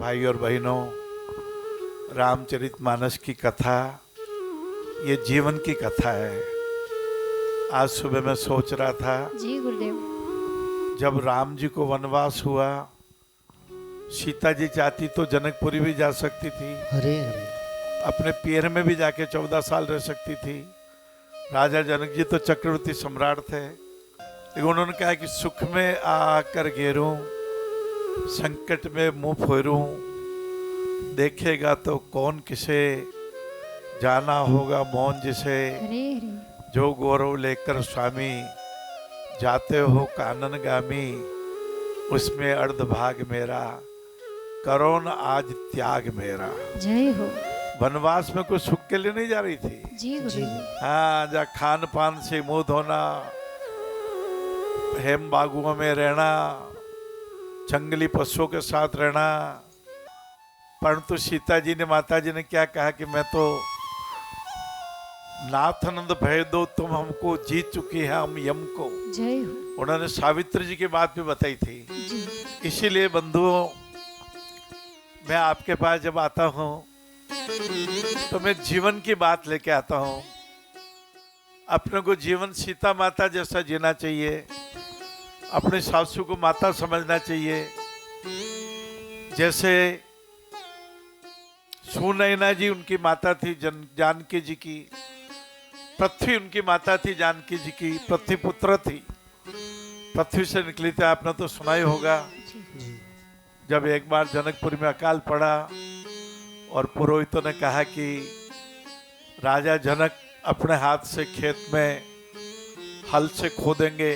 भाई और बहनों, रामचरितमानस की कथा ये जीवन की कथा है। आज सुबह मैं सोच रहा था जी गुरुदेव। जब राम जी को वनवास हुआ, सीता जी चाहती तो जनकपुरी भी जा सकती थी, हरे हरे अपने पियर में भी जाके 14 साल रह सकती थी। राजा जनक जी तो चक्रवर्ती सम्राट थे, लेकिन उन्होंने कहा कि सुख में आकर घेरूं, संकट में मुंह फेरूं, देखेगा तो कौन किसे, जाना होगा मौन जिसे, हरे हरे। जो गौरव लेकर स्वामी जाते हो काननगामी, उसमें अर्धभाग मेरा, करो न आज त्याग मेरा। जय हो। वनवास में कुछ सुख के लिए नहीं जा रही थी। जी गुरुदेव। हाँ, जहाँ खान पान से मुंह धोना, हेम बागुओं में रहना, जंगली पशुओं के साथ रहना। परंतु सीता जी ने, माता जी ने क्या कहा कि मैं तो नाथनंद भय दो तुम हमको, जीत चुकी है हम यम को। जय हो। उन्होंने सावित्री जी की बात भी बताई थी। जी। इसीलिए बंधुओं, मैं आपके पास जब आता हूं तो मैं जीवन की बात लेके आता हूं। अपने को जीवन सीता माता जैसा जीना चाहिए, अपने सासू को माता समझना चाहिए। जैसे सुनैना जी उनकी माता थी, जानकी जी की। पृथ्वी उनकी माता थी, जानकी जी की पृथ्वी पुत्र थी, पृथ्वी से निकली थी। आपने तो सुना ही होगा, जब एक बार जनकपुर में अकाल पड़ा और पुरोहितों ने कहा कि राजा जनक अपने हाथ से खेत में हल से खोदेंगे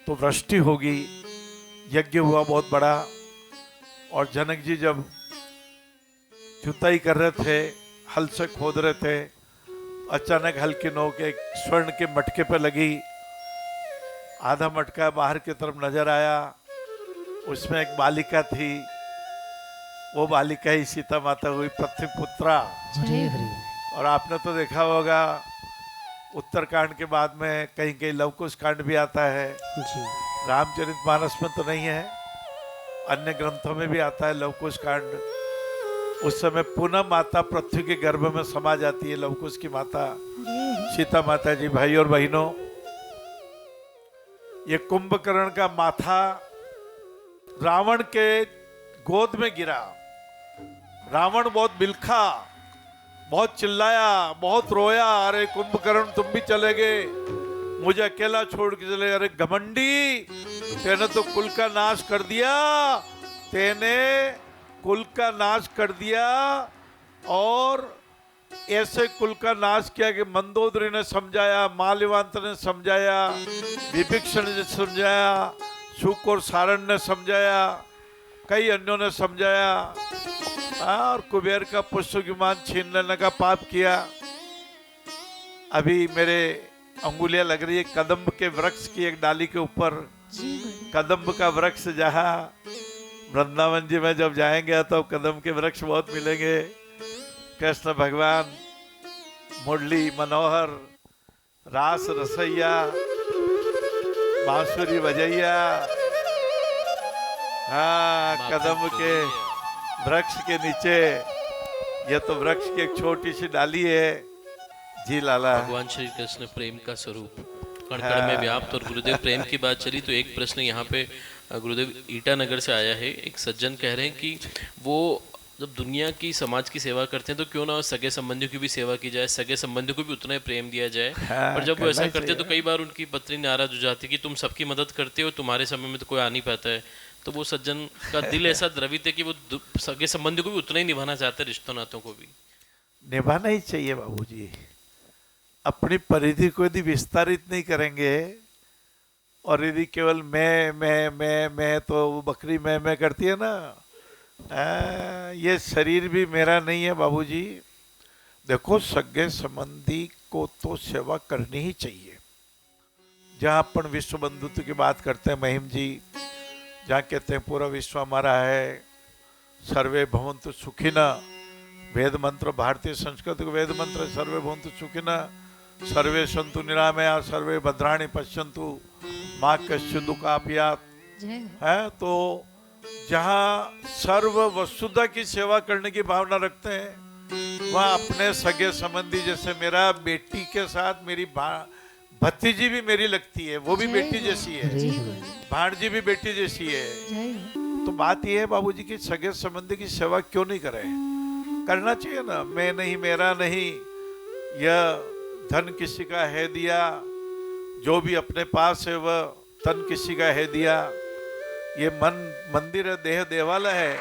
तो वृष्टि होगी। यज्ञ हुआ बहुत बड़ा, और जनक जी जब जुताई कर रहे थे, हल से खोद रहे थे, अचानक हल की नोक एक स्वर्ण के मटके पर लगी। आधा मटका बाहर की तरफ नजर आया, उसमें एक बालिका थी। वो बालिका ही सीता माता हुई, पृथ्वी पुत्रा। हरे हरे। और आपने तो देखा होगा, उत्तरकांड के बाद में कहीं कहीं लवकुश कांड भी आता है। जी रामचरितमानस में तो नहीं है, अन्य ग्रंथों में भी आता है लवकुश कांड। उस समय पुनः माता पृथ्वी के गर्भ में समा जाती है, लवकुश की माता सीता माता जी। भाई और बहनों, ये कुंभकर्ण का माथा रावण के गोद में गिरा। रावण बहुत बिलखा, बहुत चिल्लाया, बहुत रोया, अरे कुंभकर्ण तुम भी चले गए, मुझे अकेला छोड़ के चले। अरे घमंडी, तेने तो कुल का नाश कर दिया, तेने कुल का नाश कर दिया। और ऐसे कुल का नाश किया कि मंदोदरी ने समझाया, माल्यवांत ने समझाया, विभीषण ने समझाया, शुक और सारण ने समझाया, कई अन्यों ने समझाया, और कुबेर का पुष्प विमान छीन लेने का पाप किया। अभी मेरे अंगुलियां लग रही है कदम्ब के वृक्ष की एक डाली के ऊपर। कदम्ब का वृक्ष, जहाँ वृंदावन जी में जब जाएंगे तो कदम्ब के वृक्ष बहुत मिलेंगे। कृष्ण भगवान मुरली मनोहर, रास रसैया, बांसुरी बजैया। हाँ, कदम्ब के वृक्ष के नीचे, यह तो वृक्ष की एक छोटी सी डाली है। जी लाला, भगवान श्री कृष्ण प्रेम का स्वरूप, कण कण में व्याप्त। और गुरुदेव प्रेम की बात चली तो एक प्रश्न यहाँ पे गुरुदेव ईटानगर से आया है। एक सज्जन कह रहे हैं कि वो जब दुनिया की समाज की सेवा करते हैं तो क्यों ना सगे संबंधियों की भी सेवा की जाए, सगे संबंधियों को भी उतना ही प्रेम दिया जाए। और जब वो ऐसा करते हैं तो कई बार उनकी पत्नी नाराज हो जाती है कि तुम सबकी मदद करते हो, तुम्हारे समय में तो कोई आ नहीं पाता है। तो वो सज्जन का दिल ऐसा द्रवित है कि वो सगे संबंधियों को भी उतना ही निभाना चाहते हैं, रिश्तों नातों को भी निभाना ही चाहिए बाबूजी। अपनी परिधि को यदि विस्तारित नहीं करेंगे और यदि केवल मैं तो वो बकरी मैं करती है ना। ये शरीर भी मेरा नहीं है बाबूजी। देखो, सगे संबंधी को तो सेवा करनी ही चाहिए। जहाँ अपन विश्व बंधुत्व की बात करते हैं महिम जी, जहाँ कहते हैं पूरा विश्व हमारा है, सर्वे भवन्तु सुखिनः, वेद मंत्र, भारतीय संस्कृति को वेद मंत्र, सर्वे भवन्तु सुखिनः, सर्वे सन्तु निरामया, सर्वे भद्राणि पश्यन्तु, माँ कश्चित् दुःखापयात्। है तो जहाँ सर्व वसुधा की सेवा करने की भावना रखते हैं, वहाँ अपने सगे संबंधी, जैसे मेरा बेटी के साथ मेरी भतीजी भी मेरी लगती है, वो भी जय बेटी हो। जैसी है, जी गुरुदेव, भाणजी भी बेटी जैसी है। जय हो। तो बात यह है बाबूजी की सगे संबंधी की सेवा क्यों नहीं करें? करना चाहिए ना। मैं नहीं, मेरा नहीं, यह धन किसी का है दिया, जो भी अपने पास है वह तन किसी का है दिया। ये मन मंदिर है, देह देवालय है,